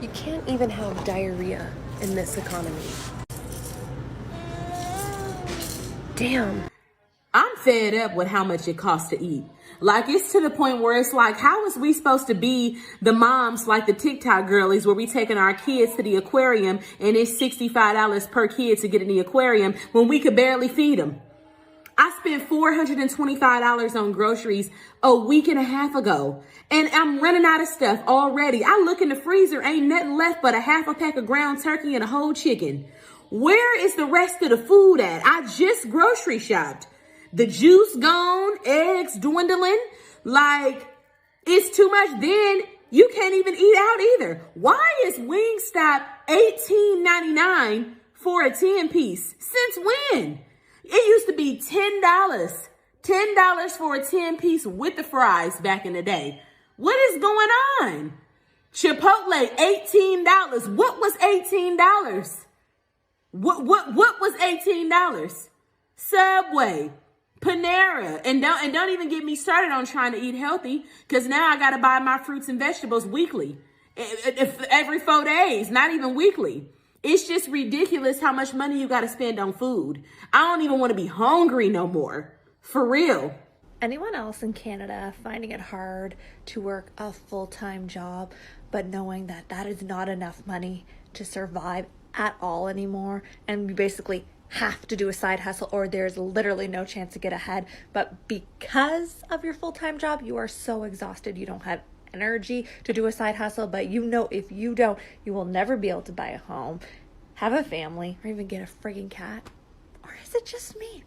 You can't even have diarrhea in this economy. Damn. I'm fed up with how much it costs to eat. Like, it's to the point where it's like, how is we supposed to be the moms like the TikTok girlies where we taking our kids to the aquarium and it's $65 per kid to get in the aquarium when we could barely feed them? I spent $425 on groceries a week and a half ago, and I'm running out of stuff already. I look in the freezer, ain't nothing left but a half a pack of ground turkey and a whole chicken. Where is the rest of the food at? I just grocery shopped. The juice gone, eggs dwindling. Like, it's too much. Then you can't even eat out either. Why is Wingstop $18.99 for a 10 piece? Since when? It used to be $10. $10 for a 10 piece with the fries back in the day. What is going on? Chipotle, $18. What was $18? What was $18? Subway, Panera, and don't even get me started on trying to eat healthy, because now I gotta buy my fruits and vegetables weekly, every 4 days, not even weekly. It's just ridiculous how much money you gotta spend on food. I don't even want to be hungry no more, for real. Anyone else in Canada finding it hard to work a full-time job, but knowing that that is not enough money to survive at all anymore, and you basically have to do a side hustle or there's literally no chance to get ahead, but because of your full-time job you are so exhausted you don't have energy to do a side hustle, but you know if you don't, you will never be able to buy a home, have a family, or even get a friggin' cat? Or is it just me?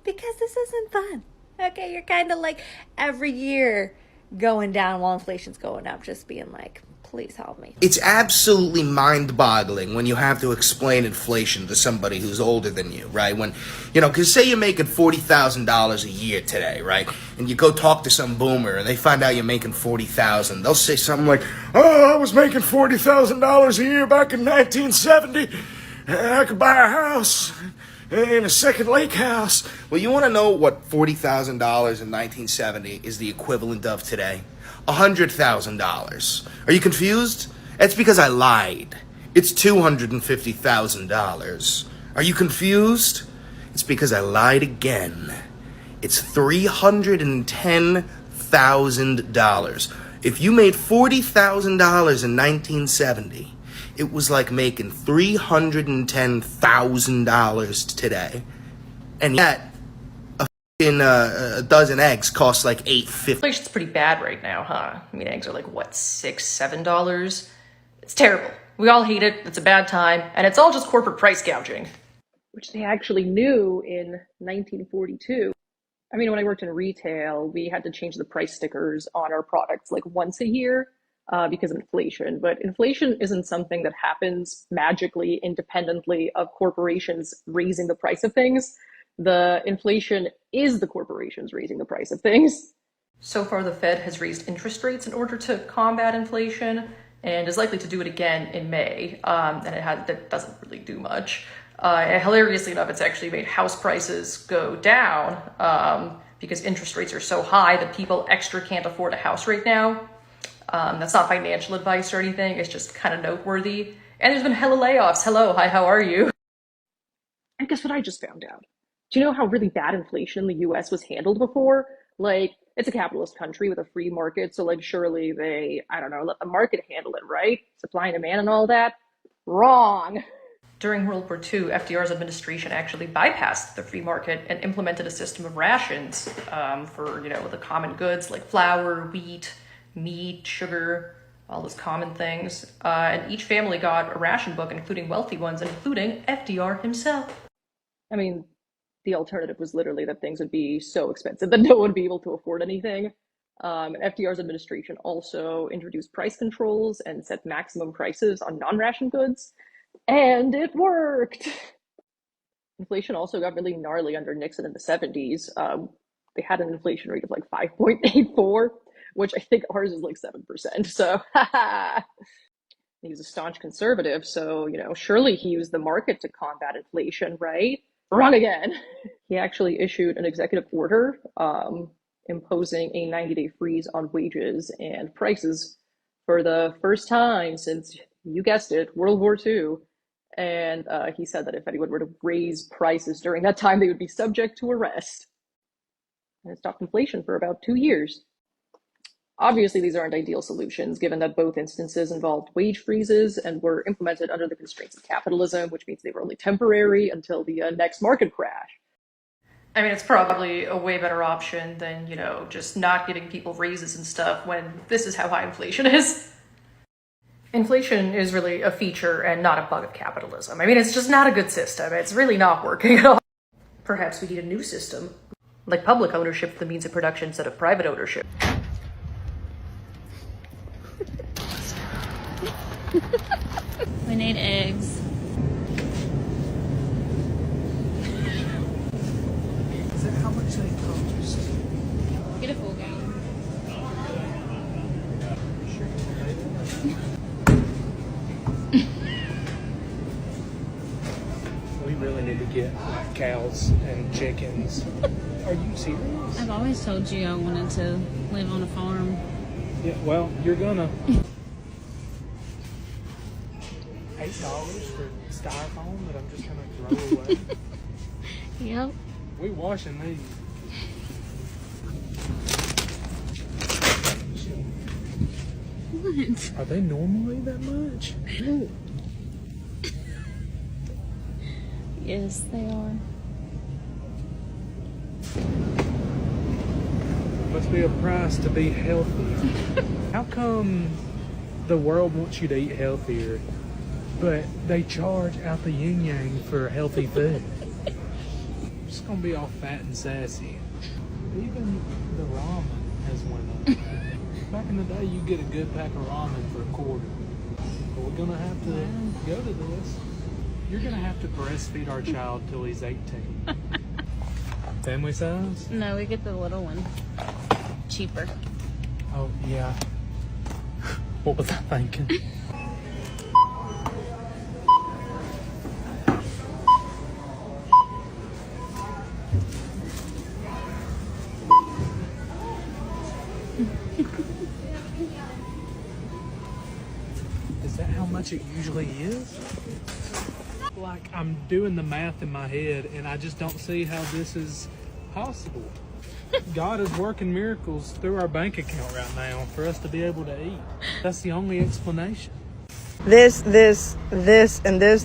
Because this isn't fun. Okay, you're kind of like every year going down while inflation's going up, just being like, please help me. It's absolutely mind-boggling when you have to explain inflation to somebody who's older than you, right? When, because say you're making $40,000 a year today, right? And you go talk to some boomer and they find out you're making $40,000. They'll say something like, "Oh, I was making $40,000 a year back in 1970. And I could buy a house in a second lake house." Well, you want to know what $40,000 in 1970 is the equivalent of today? $100,000. Are you confused? That's because I lied. It's $250,000. Are you confused? It's because I lied again. It's $310,000. If you made $40,000 in 1970, it was like making $310,000 today. And yet, a dozen eggs costs like $8.50. Inflation's pretty bad right now, huh? I mean, eggs are like, what, $6, $7? It's terrible. We all hate it. It's a bad time. And it's all just corporate price gouging. Which they actually knew in 1942. I mean, when I worked in retail, we had to change the price stickers on our products like once a year because of inflation. But inflation isn't something that happens magically, independently of corporations raising the price of things. The inflation is the corporations raising the price of things. So far, the Fed has raised interest rates in order to combat inflation and is likely to do it again in May. That doesn't really do much. Hilariously enough, it's actually made house prices go down because interest rates are so high that people extra can't afford a house right now. That's not financial advice or anything. It's just kind of noteworthy. And there's been hella layoffs. Hello, hi, how are you? And guess what I just found out? Do you know how really bad inflation in the US was handled before? Like, it's a capitalist country with a free market, so like surely they, I don't know, let the market handle it, right? Supply and demand and all that? Wrong. During World War II, FDR's administration actually bypassed the free market and implemented a system of rations for, the common goods like flour, wheat, meat, sugar, all those common things. And each family got a ration book, including wealthy ones, including FDR himself. I mean, the alternative was literally that things would be so expensive that no one would be able to afford anything. FDR's administration also introduced price controls and set maximum prices on non-ration goods, and it worked. Inflation also got really gnarly under Nixon in the 70s. They had an inflation rate of like 5.84, which I think ours is like 7%. So, he was a staunch conservative, so, surely he used the market to combat inflation, right? Wrong again. He actually issued an executive order imposing a 90-day freeze on wages and prices for the first time since You guessed it, World War II. And he said that if anyone were to raise prices during that time, they would be subject to arrest. And it stopped inflation for about 2 years. Obviously, these aren't ideal solutions, given that both instances involved wage freezes and were implemented under the constraints of capitalism, which means they were only temporary until the next market crash. I mean, it's probably a way better option than, you know, just not giving people raises and stuff when this is how high inflation is. Inflation is really a feature and not a bug of capitalism. I mean, it's just not a good system. It's really not working at all. Perhaps we need a new system, like public ownership of the means of production instead of private ownership. We need eggs. Is that how much they cost? Get a full gallon. We really need to get like cows and chickens. Are you serious? I've always told you I wanted to live on a farm. Yeah, well, you're gonna. $8 for styrofoam that I'm just gonna throw away. Yep. We washing these. What? Are they normally that much? Yes, they are. Must be a price to be healthy. How come the world wants you to eat healthier, but they charge out the yin yang for healthy food? I'm just gonna be all fat and sassy. Even the ramen has went up. Back in the day, you get a good pack of ramen for $1. But we're gonna have to go to this. You're gonna have to breastfeed our child till he's 18. Family size? No, we get the little one. Cheaper. Oh yeah. What was I thinking? Is that how much it usually is? Like, I'm doing the math in my head and I just don't see how this is possible. God is working miracles through our bank account right now for us to be able to eat. That's the only explanation. This, and this,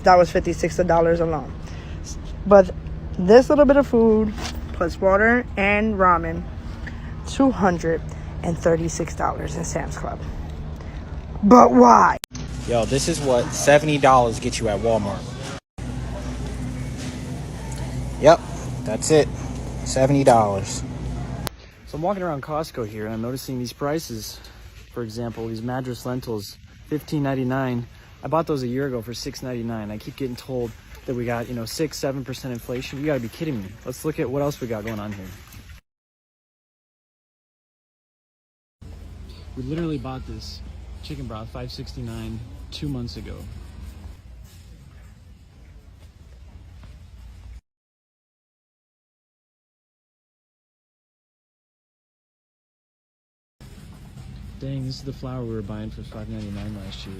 that was $56 alone. But this little bit of food, plus water and ramen, $236 in Sam's Club. But why? Yo, this is what $70 gets you at Walmart. Yep, that's it. $70. So I'm walking around Costco here and I'm noticing these prices. For example, these Madras lentils, $15.99. I bought those a year ago for $6.99. I keep getting told that we got, 6-7% inflation. You gotta be kidding me. Let's look at what else we got going on here. We literally bought this chicken broth, $5.69, 2 months ago. Dang, this is the flour we were buying for $5.99 last year.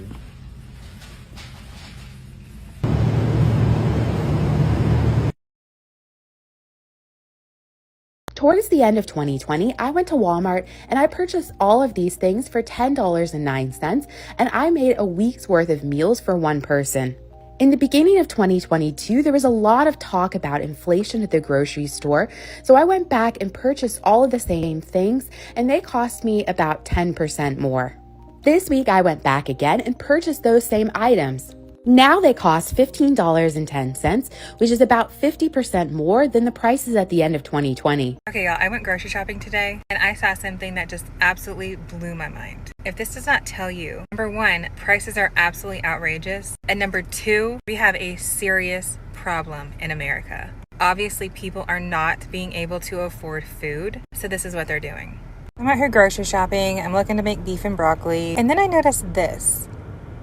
Towards the end of 2020, I went to Walmart and I purchased all of these things for $10.09, and I made a week's worth of meals for one person. In the beginning of 2022, there was a lot of talk about inflation at the grocery store, so I went back and purchased all of the same things, and they cost me about 10% more. This week, I went back again and purchased those same items. Now they cost $15.10, which is about 50% more than the prices at the end of 2020. Okay, y'all, I went grocery shopping today and I saw something that just absolutely blew my mind. If this does not tell you, number one, prices are absolutely outrageous. And number two, we have a serious problem in America. Obviously, people are not being able to afford food, so this is what they're doing. I'm out here grocery shopping. I'm looking to make beef and broccoli. And then I noticed this.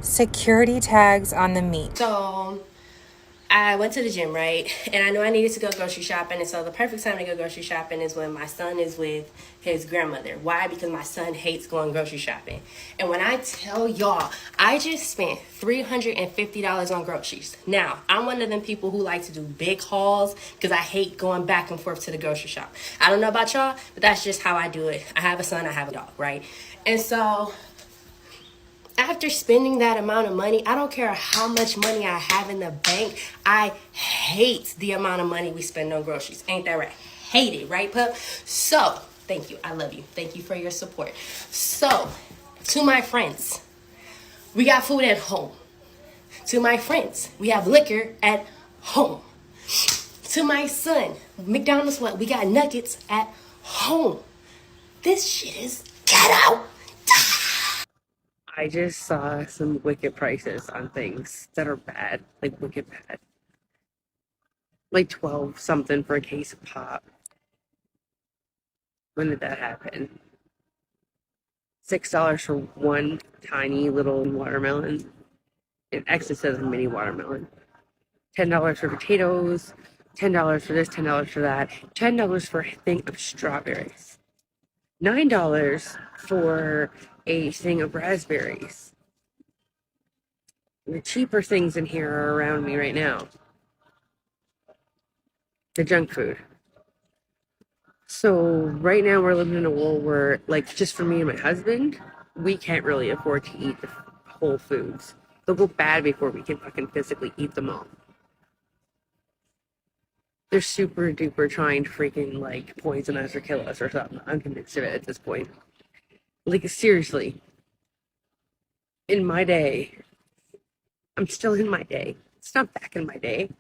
Security tags on the meat. So I went to the gym, right? And I knew I needed to go grocery shopping. And so the perfect time to go grocery shopping is when my son is with his grandmother. Why? Because my son hates going grocery shopping. And when I tell y'all, I just spent $350 on groceries. Now, I'm one of them people who like to do big hauls because I hate going back and forth to the grocery shop. I don't know about y'all, but that's just how I do it. I have a son, I have a dog, right? And so after spending that amount of money, I don't care how much money I have in the bank. I hate the amount of money we spend on groceries. Ain't that right? Hate it, right, pup? So, thank you. I love you. Thank you for your support. So, to my friends, we got food at home. To my friends, we have liquor at home. To my son, McDonald's, what? We got nuggets at home. This shit is ghetto. I just saw some wicked prices on things that are bad, like wicked bad. Like 12 something for a case of pop. When did that happen? $6 for one tiny little watermelon. It actually says a mini watermelon. $10 for potatoes, $10 for this, $10 for that, $10 for a thing of strawberries, $9 for a thing of raspberries. The cheaper things in here are around me right now. The junk food. So right now we're living in a world where, like, just for me and my husband, we can't really afford to eat the whole foods. They'll go bad before we can fucking physically eat them all. They're super duper trying to freaking, like, poison us or kill us or something. I'm convinced of it at this point. Like, seriously. In my day, I'm still in my day. It's not back in my day.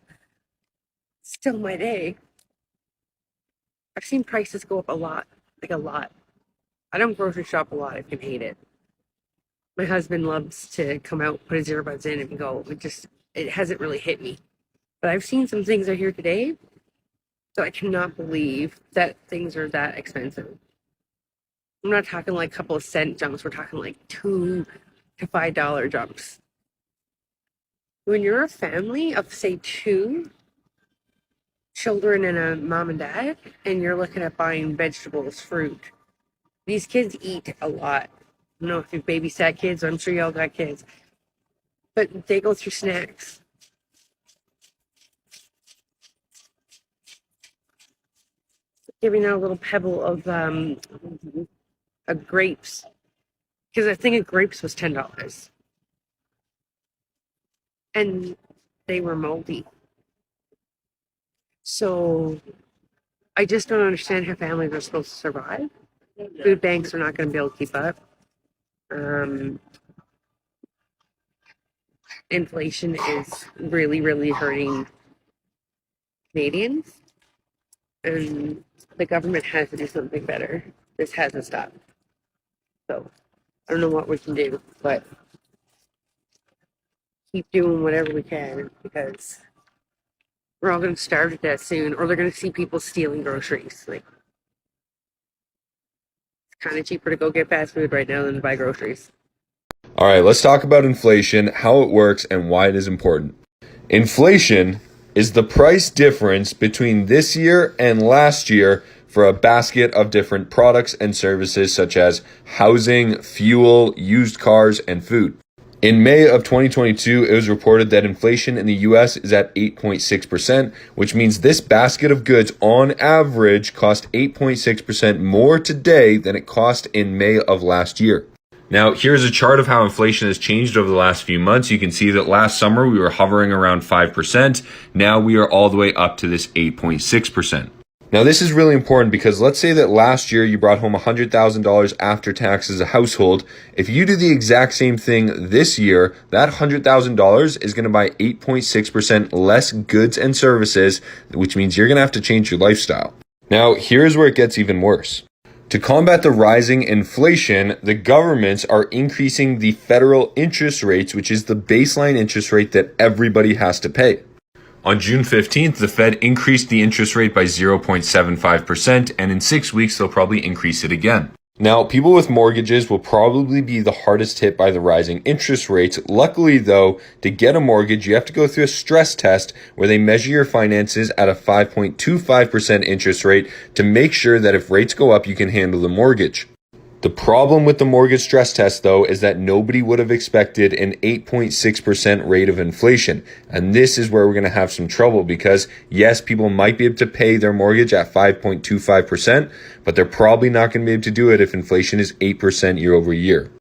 It's still my day. I've seen prices go up a lot. Like, a lot. I don't grocery shop a lot. I can hate it. My husband loves to come out, put his earbuds in, and go. It hasn't really hit me. But I've seen some things out here today, so I cannot believe that things are that expensive. I'm not talking like a couple of cent jumps. We're talking like $2 to $5 jumps. When you're a family of, say, 2 children and a mom and dad, and you're looking at buying vegetables, fruit, these kids eat a lot. I don't know if you've babysat kids. I'm sure y'all got kids. But they go through snacks. Giving out a little pebble of grapes. Because I think a grapes was $10. And they were moldy. So I just don't understand how families are supposed to survive. Food banks are not going to be able to keep up. Inflation is really, really hurting Canadians. And the government has to do something better. This hasn't stopped. So I don't know what we can do, but keep doing whatever we can because we're all going to starve to death soon, or they're going to see people stealing groceries. Like, it's kind of cheaper to go get fast food right now than to buy groceries. All right, let's talk about inflation, how it works, and why it is important. Inflation is the price difference between this year and last year for a basket of different products and services such as housing, fuel, used cars, and food. In May of 2022, it was reported that inflation in the US is at 8.6%, which means this basket of goods on average cost 8.6% more today than it cost in May of last year. Now, here's a chart of how inflation has changed over the last few months. You can see that last summer we were hovering around 5%. Now we are all the way up to this 8.6%. Now, this is really important because let's say that last year you brought home $100,000 after tax as a household. If you do the exact same thing this year, that $100,000 is going to buy 8.6% less goods and services, which means you're going to have to change your lifestyle. Now, here's where it gets even worse. To combat the rising inflation, the governments are increasing the federal interest rates, which is the baseline interest rate that everybody has to pay. On June 15th, the Fed increased the interest rate by 0.75%, and in 6 weeks, they'll probably increase it again. Now, people with mortgages will probably be the hardest hit by the rising interest rates. Luckily, though, to get a mortgage, you have to go through a stress test where they measure your finances at a 5.25% interest rate to make sure that if rates go up, you can handle the mortgage. The problem with the mortgage stress test, though, is that nobody would have expected an 8.6% rate of inflation. And this is where we're going to have some trouble because, yes, people might be able to pay their mortgage at 5.25%, but they're probably not going to be able to do it if inflation is 8% year over year.